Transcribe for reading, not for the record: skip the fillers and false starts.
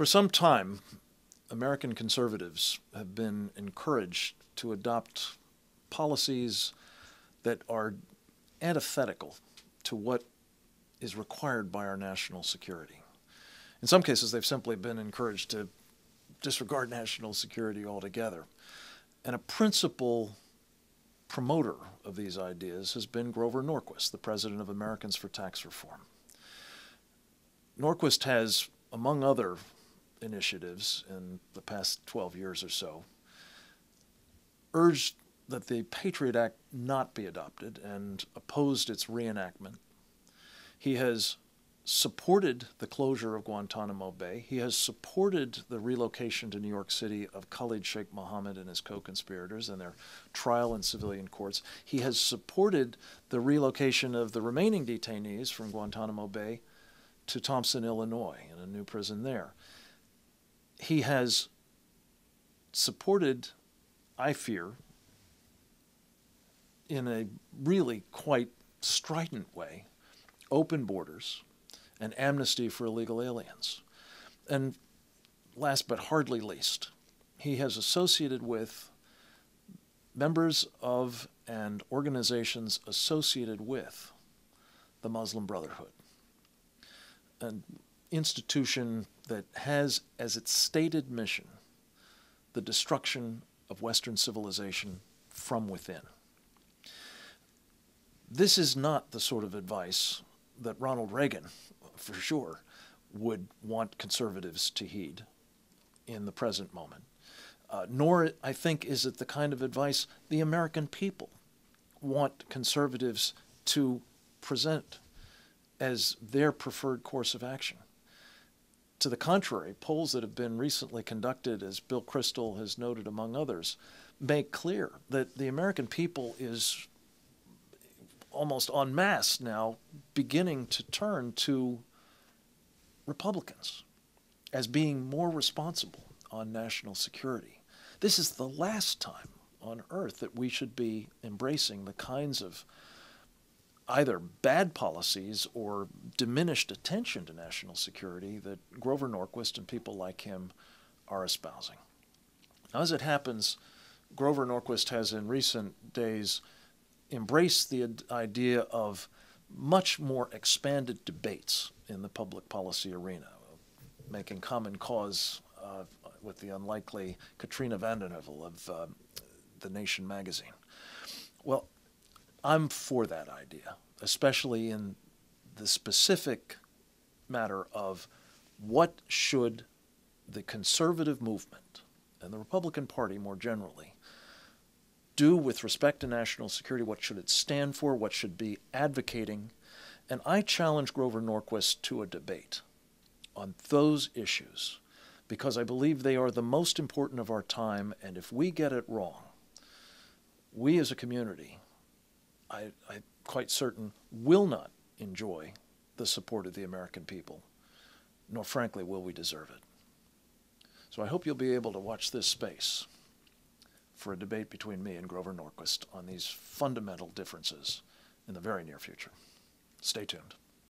For some time, American conservatives have been encouraged to adopt policies that are antithetical to what is required by our national security. In some cases, they've simply been encouraged to disregard national security altogether. And a principal promoter of these ideas has been Grover Norquist, the president of Americans for Tax Reform. Norquist has, among other initiatives in the past 12 years or so, urged that the Patriot Act not be adopted and opposed its reenactment. He has supported the closure of Guantanamo Bay. He has supported the relocation to New York City of Khalid Sheikh Mohammed and his co-conspirators and their trial in civilian courts. He has supported the relocation of the remaining detainees from Guantanamo Bay to Thompson, Illinois, in a new prison there. He has supported, I fear, in a really quite strident way, open borders and amnesty for illegal aliens. And last but hardly least, he has associated with members of and organizations associated with the Muslim Brotherhood, an institution that has as its stated mission the destruction of Western civilization from within. This is not the sort of advice that Ronald Reagan, for sure, would want conservatives to heed in the present moment. Nor, I think, is it the kind of advice the American people want conservatives to present as their preferred course of action. To the contrary, polls that have been recently conducted, as Bill Kristol has noted among others, make clear that the American people is almost en masse now beginning to turn to Republicans as being more responsible on national security. This is the last time on earth that we should be embracing the kinds of either bad policies or diminished attention to national security that Grover Norquist and people like him are espousing. Now, as it happens, Grover Norquist has in recent days embraced the idea of much more expanded debates in the public policy arena, making common cause with the unlikely Katrina vanden Heuvel of The Nation magazine. Well, I'm for that idea, especially in the specific matter of what should the conservative movement and the Republican Party more generally do with respect to national security, what should it stand for, what should be advocating. And I challenge Grover Norquist to a debate on those issues because I believe they are the most important of our time, and if we get it wrong, we as a community, I'm quite certain, will not enjoy the support of the American people, nor frankly will we deserve it. So I hope you'll be able to watch this space for a debate between me and Grover Norquist on these fundamental differences in the very near future. Stay tuned.